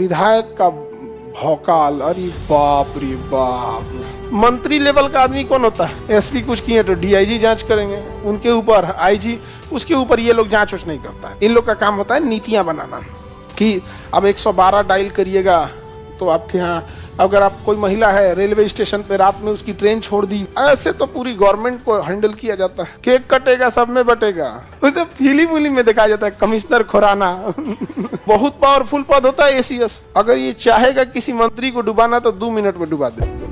विधायक का भौकाल, अरे बाप रे बाप। मंत्री लेवल का आदमी कौन होता है? एसपी कुछ किए तो डीआईजी जांच करेंगे, उनके ऊपर आईजी, उसके ऊपर ये लोग जांच नहीं करता है। इन लोग का काम होता है नीतियां बनाना कि अब 112 डायल करिएगा तो आपके यहाँ, अगर आप कोई महिला है रेलवे स्टेशन पे रात में उसकी ट्रेन छोड़ दी, ऐसे तो पूरी गवर्नमेंट को हैंडल किया जाता है। केक कटेगा सब में बटेगा, उसे फिल्म में दिखाया जाता है कमिश्नर खुराना। बहुत पावरफुल पद होता है एसीएस। अगर ये चाहेगा किसी मंत्री को डुबाना तो 2 मिनट में डुबा दे।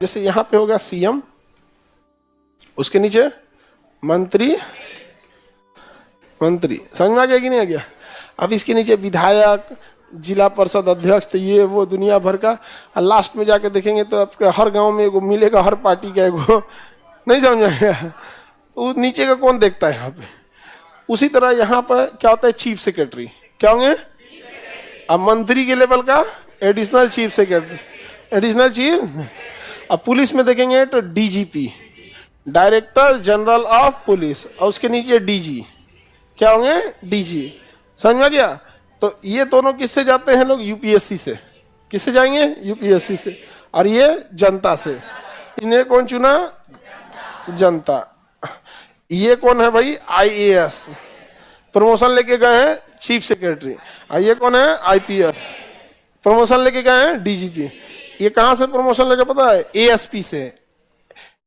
जैसे यहां पे होगा सीएम, उसके नीचे मंत्री, समझ में आ गया कि नहीं आ गया? अब इसके नीचे विधायक, जिला परिषद अध्यक्ष, तो ये वो दुनिया भर का। और लास्ट में जाके देखेंगे तो आपके हर गांव में एगो मिलेगा, हर पार्टी का एगो। नहीं समझ में आया? वो नीचे का कौन देखता है यहाँ पे? उसी तरह यहाँ पर क्या होता है? Chief secretary. क्या होंगे? अब मंत्री के लेवल का additional chief secretary, additional chief. अब पुलिस में देखेंगे तो DGP, director general of police, और उसके नीचे डीजी। क्या होंगे? डीजी। समझ में गया? तो ये दोनों किससे जाते हैं लोग? यूपीएससी से। किससे जाएंगे? यूपीएससी से। और ये जनता से। इन्हें कौन चुना? जनता। ये कौन है भाई? आईएएस, प्रमोशन लेके गए हैं चीफ सेक्रेटरी। और ये कौन है? आईपीएस, प्रमोशन लेके गए हैं डीजीपी। ये कहां से प्रमोशन लेके पता है? एएसपी से,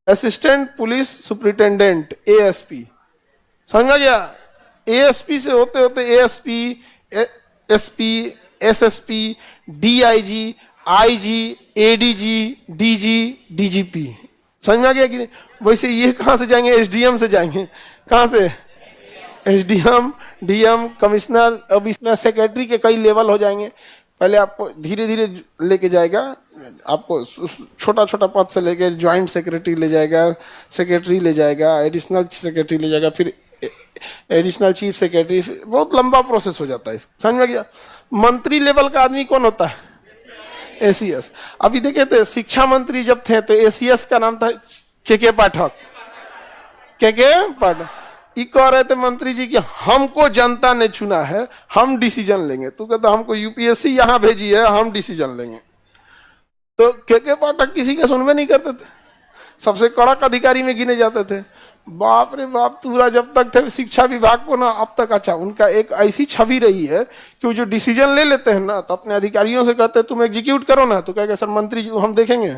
असिस्टेंट पुलिस सुपरिटेंडेंट, एएसपी। समझ में गया? एएसपी से होते होते ASP, SP, SSP, DIG, IG, ADG, DG, DGP. समझ में आ गया कि नहीं? वैसे ये कहां से जाएंगे? एसडीएम से जाएंगे। कहां से? SDM, DM, commissioner. अब इसमें सेक्रेटरी के कई लेवल हो जाएंगे। पहले आपको धीरे धीरे लेके जाएगा, आपको छोटा छोटा पद से लेके ज्वाइंट सेक्रेटरी ले जाएगा, सेक्रेटरी ले जाएगा, एडिशनल सेक्रेटरी ले जाएगा, फिर एडिशनल चीफ सेक्रेटरी। बहुत लंबा प्रोसेस हो जाता है। समझ में गया? मंत्री लेवल का आदमी कौन होता है? एसीएस। अभी देखे थे शिक्षा मंत्री जब थे तो एसीएस का नाम था के पाठक। के पाठक। ये कह रहे थे मंत्री जी कि हमको जनता ने चुना है, हम डिसीजन लेंगे। तू कहता हमको यूपीएससी यहाँ भेजी है, हम डिसीजन लेंगे। तो के पाठक किसी का सुनवे नहीं करते थे, सबसे कड़क अधिकारी में गिने जाते थे। बाप रे बाप, पूरा जब तक थे शिक्षा विभाग को ना अब तक, अच्छा उनका एक ऐसी छवि रही है कि वो जो डिसीजन ले लेते हैं ना तो अपने अधिकारियों से कहते हैं तुम एग्जीक्यूट करो ना, तो कहेगा सर मंत्री जी हम देखेंगे।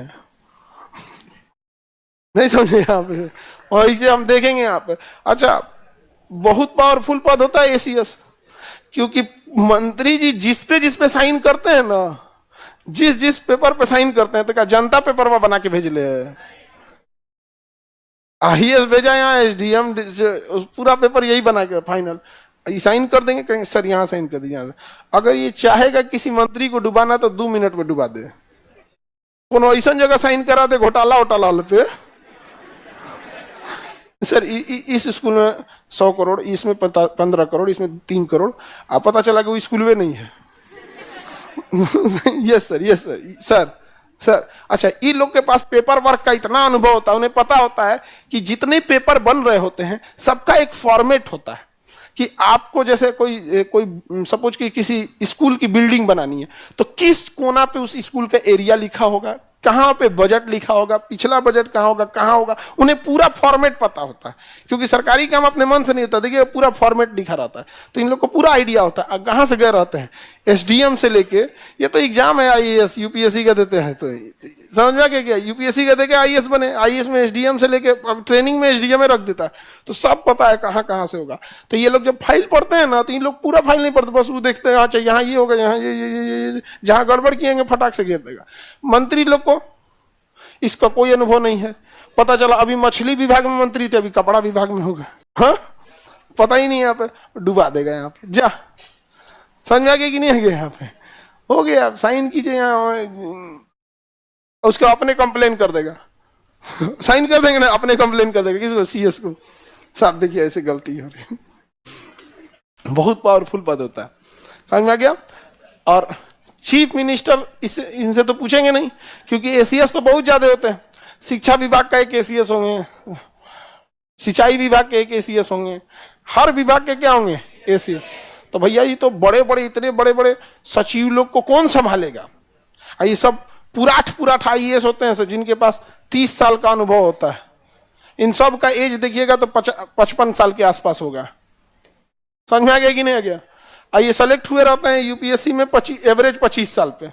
नहीं समझे यहाँ पे? और इसे हम देखेंगे यहाँ पे। अच्छा, बहुत पावरफुल पद होता है एसीएस, क्योंकि मंत्री जी जिस पे साइन करते हैं ना, जिस पेपर पे साइन करते हैं, तो क्या जनता पेपर बना के भेज ले? आईएएस भेजा यहाँ, एसडीएम, पूरा पेपर यही बना के फाइनल साइन कर देंगे। कहेंगे सर यहाँ साइन कर दीजिए। अगर ये चाहेगा किसी मंत्री को डुबाना तो 2 मिनट में डुबा दे। कोनो ऐसा जगह साइन करा दे घोटाला पे। सर इस स्कूल में 100 करोड़, इसमें 15 करोड़, इसमें 3 करोड़। आप पता चला कि वो स्कूल में नहीं है। Yes sir, yes sir, sir sir. अच्छा, इन लोग के पास पेपर वर्क का इतना अनुभव होता है, उन्हें पता होता है कि जितने पेपर बन रहे होते हैं सबका एक फॉर्मेट होता है। कि आपको जैसे कोई सपोज कि किसी स्कूल की बिल्डिंग बनानी है, तो किस कोना पे उस स्कूल का एरिया लिखा होगा, कहाँ पे बजट लिखा होगा, पिछला बजट कहाँ होगा, कहाँ होगा, उन्हें पूरा फॉर्मेट पता होता है। क्योंकि सरकारी काम अपने मन से नहीं होता। देखिए पूरा फॉर्मेट लिखा रहता है, तो इन लोग को पूरा आइडिया होता है कहाँ से गए रहते हैं। एसडीएम से लेके, ये तो एग्जाम है आईएएस यूपीएससी का देते हैं, तो समझ में आ गया? यूपीएससी का देके आईएएस बने, आईएएस में एसडीएम से लेके अब ट्रेनिंग में एसडीएम रख देता है, तो सब पता है कहाँ कहाँ से होगा। तो ये लोग जब फाइल पढ़ते हैं ना, तो इन लोग पूरा फाइल नहीं पढ़ते, बस वो देखते हैं अच्छा यहाँ ये होगा, यहाँ ये जहाँ गड़बड़ किएंगे फटाक से घेर देगा। मंत्री लोग को इसका कोई अनुभव नहीं है। पता चला अभी मछली विभाग में मंत्री थे, अभी कपड़ा विभाग में होगा। हाँ, पता ही नहीं, यहाँ पे डुबा देगा। यहाँ पे जा, समझ में आ गया कि नहीं आ गया? यहाँ पे हो गया, आप साइन कीजिए यहाँ, उसको अपने कंप्लेन कर देगा। साइन कर देंगे ना, अपने कंप्लेन कर देंगे किसको, सीएस को, साहब देखिए ऐसे गलती हो रही है। बहुत पावरफुल पद होता है, समझ में आ गया। और चीफ मिनिस्टर इससे इनसे तो पूछेंगे नहीं, क्योंकि एसीएस तो बहुत ज्यादा होते हैं। शिक्षा विभाग का एक एसीएस होंगे, सिंचाई विभाग के एक एसीएस होंगे, हर विभाग के क्या होंगे, एसीएस। तो भैया ये तो बड़े बड़े, इतने बड़े बड़े सचिव लोग को कौन संभालेगा। ये सब पुराठ आईएएस होते हैं, जिनके पास 30 साल का अनुभव होता है। इन सब का एज देखिएगा तो 55 साल के आसपास होगा। समझ में आ गया कि नहीं आ गया। ये सेलेक्ट हुए रहते हैं यूपीएससी में एवरेज 25 साल पे,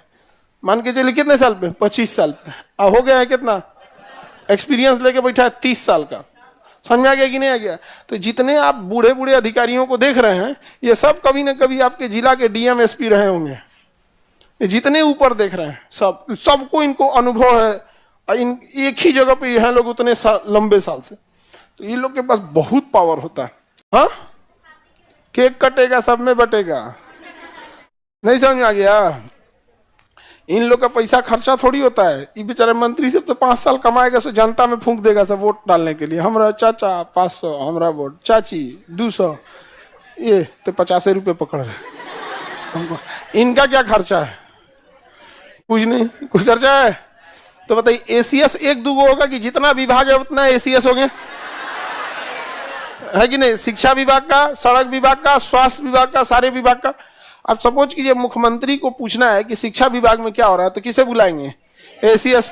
मान के चलिए कितने साल पे, 25 साल पे। हो गया है कितना एक्सपीरियंस लेके बैठा है, 30 साल का। समझ में आ गया कि नहीं आ गया। तो जितने आप बूढ़े बूढ़े अधिकारियों को देख रहे हैं, ये सब कभी ना कभी आपके जिला के डीएम एसपी रहे होंगे। ये जितने ऊपर देख रहे हैं सबको इनको अनुभव है, इन एक ही जगह पे यहाँ लोग उतने लंबे साल से। तो ये लोग के पास बहुत पावर होता है। हाँ, केक कटेगा सब में बटेगा, नहीं समझ में आ गया। इन लोग का पैसा खर्चा थोड़ी होता है। ये बेचारे मंत्री सिर्फ तो 5 साल कमाएगा, सो जनता में फूंक देगा सब वोट डालने के लिए। हमारा चाचा 500, हमारा वोट, चाची 200, ये तो 50 रुपये पकड़ रहे हमको। इनका क्या खर्चा है, कुछ नहीं, कुछ खर्चा है। तो बताइए एसीएस एक दूगो होगा कि जितना विभाग है उतना एसीएस हो गए, है कि नहीं। शिक्षा विभाग का, सड़क विभाग का, स्वास्थ्य विभाग का, सारे विभाग का। अब सपोज कीजिए मुख्यमंत्री को पूछना है कि शिक्षा विभाग में क्या हो रहा है, तो किसे बुलाएंगे, एसीएस।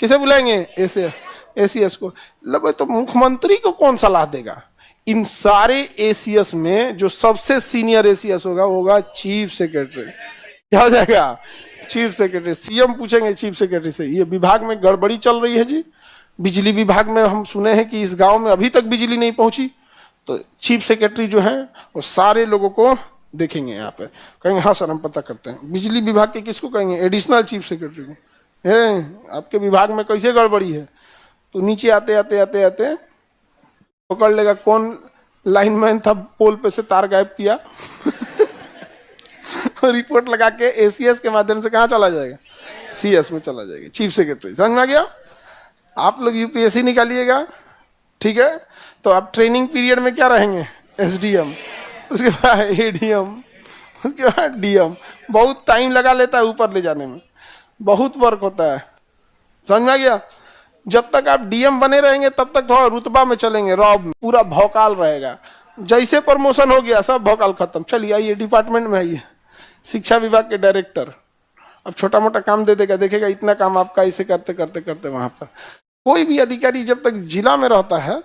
किसे बुलाएंगे, एसीएस को। लो तो मुख्यमंत्री को कौन सलाह देगा। इन सारे एसीएस में जो सबसे सीनियर एसीएस होगा चीफ सेक्रेटरी। क्या हो जाएगा, चीफ सेक्रेटरी। सीएम पूछेंगे चीफ सेक्रेटरी से, ये विभाग में गड़बड़ी चल रही है जी, बिजली विभाग में हम सुने हैं कि इस गांव में अभी तक बिजली नहीं पहुंची। तो चीफ सेक्रेटरी जो है वो सारे लोगों को देखेंगे, यहाँ पे कहेंगे हाँ सर हम पता करते हैं। बिजली विभाग के किसको कहेंगे, एडिशनल चीफ सेक्रेटरी को। आपके विभाग में कैसे गड़बड़ी है, तो नीचे आते आते आते आते पकड़ लेगा कौन लाइनमैन था, पोल पे से तार गायब किया और रिपोर्ट लगा के एसीएस के माध्यम से कहाँ चला जाएगा, सीएस में चला जाएगा, चीफ सेक्रेटरी। समझ में आ गया। आप लोग यूपीएससी निकालिएगा, ठीक है। तो आप ट्रेनिंग पीरियड में क्या रहेंगे, एसडीएम, उसके बाद एडीएम, उसके बाद डीएम। बहुत टाइम लगा लेता है ऊपर ले जाने में, बहुत वर्क होता है। समझ में आ गया। जब तक आप डीएम बने रहेंगे तब तक थोड़ा रुतबा में चलेंगे, रॉब में पूरा भौकाल रहेगा। जैसे प्रमोशन हो गया सब भौकाल खत्म। चलिए आइए डिपार्टमेंट में आइए, शिक्षा विभाग के डायरेक्टर। अब छोटा मोटा काम दे देगा, देखेगा इतना काम आपका, इसे करते करते करते वहां पर। कोई भी अधिकारी जब तक जिला में रहता है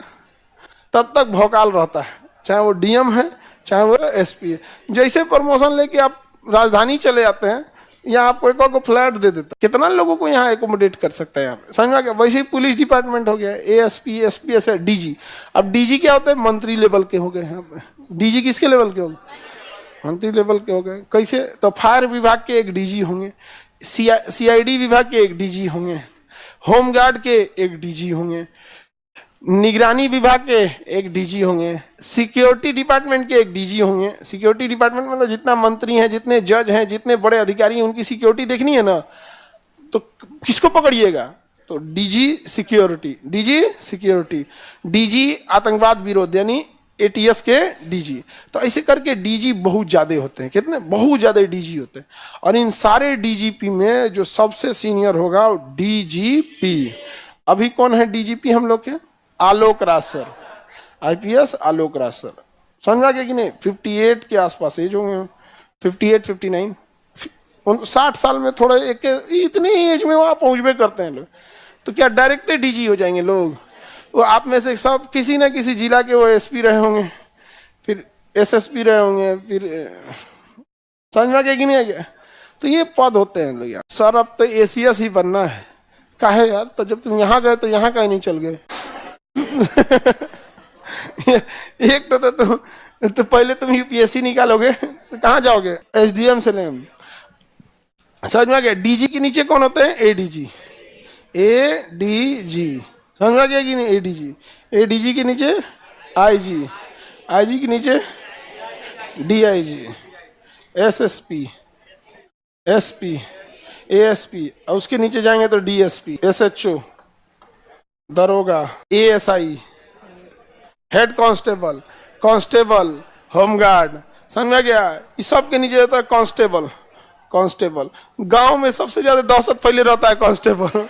तब तक भौकाल रहता है, चाहे वो डीएम है चाहे वो एसपी है। जैसे प्रमोशन लेके आप राजधानी चले जाते हैं, यहाँ आपको एक को फ्लैट दे देता है, कितना लोगों को यहाँ एकोमोडेट कर सकता है यहाँ पे। समझ में आ गया। वैसे ही पुलिस डिपार्टमेंट हो गया, एएसपी, एसपी, ऐसे डीजी। अब डीजी क्या होते हैं, मंत्री लेवल के हो गए यहाँ पे। डीजी किसके लेवल के हो गए, मंत्री लेवल के हो गए। कैसे, तो फायर विभाग के एक डीजी होंगे, सीआईडी विभाग के एक डीजी होंगे, होमगार्ड के एक डीजी होंगे, निगरानी विभाग के एक डीजी होंगे, सिक्योरिटी डिपार्टमेंट के एक डीजी होंगे। सिक्योरिटी डिपार्टमेंट मतलब जितना मंत्री हैं, जितने जज हैं, जितने बड़े अधिकारी हैं, उनकी सिक्योरिटी देखनी है ना, तो किसको पकड़िएगा, तो DG security, DG security, DG आतंकवाद विरोध यानी एटीएस के डीजी। तो ऐसे करके डीजी बहुत ज्यादा होते हैं, कितने, बहुत ज्यादा डीजी होते हैं। और इन सारे डीजीपी में जो सबसे सीनियर होगा वो डीजीपी। अभी कौन है डीजीपी हम लोग के, Alok Raj sir, IPS Alok Raj sir. समझ आ गया कि नहीं। 58 के आसपास एज होंगे, 58, 59, 60 साल में थोड़ा एक इतनी एज में वहाँ पहुँचबे करते हैं लोग। तो क्या डायरेक्ट डीजी हो जाएंगे लोग। वो आप में से सब किसी न किसी जिला के वो एसपी रहे होंगे, फिर एसएसपी रहे होंगे, फिर समझ में आ गया कि नहीं आ गया। तो ये पद होते हैं लोग यार। सर अब तो एसीएस ही बनना है, काहे यार, तो जब तुम यहाँ गए तो यहाँ का ही नहीं चल गए। एक तो पहले तुम यूपीएससी निकालोगे तो कहाँ जाओगे, एसडीएम से लेंगे। समझ में आ गया। डीजी के नीचे कौन होते हैं, एडीजी, एडीजी। समझ में आ गया कि नहीं, एडीजी, एडीजी के नीचे आईजी, आईजी के नीचे डीआईजी, एसएसपी, एसपी, एएसपी, और उसके नीचे जाएंगे तो डीएसपी, एसएचओ, दरोगा, ASI, head constable, constable, home guard, समझ में गया। इस सब के नीचे होता है कांस्टेबल। कांस्टेबल गांव में सबसे ज्यादा दहशत फैले रहता है कांस्टेबल।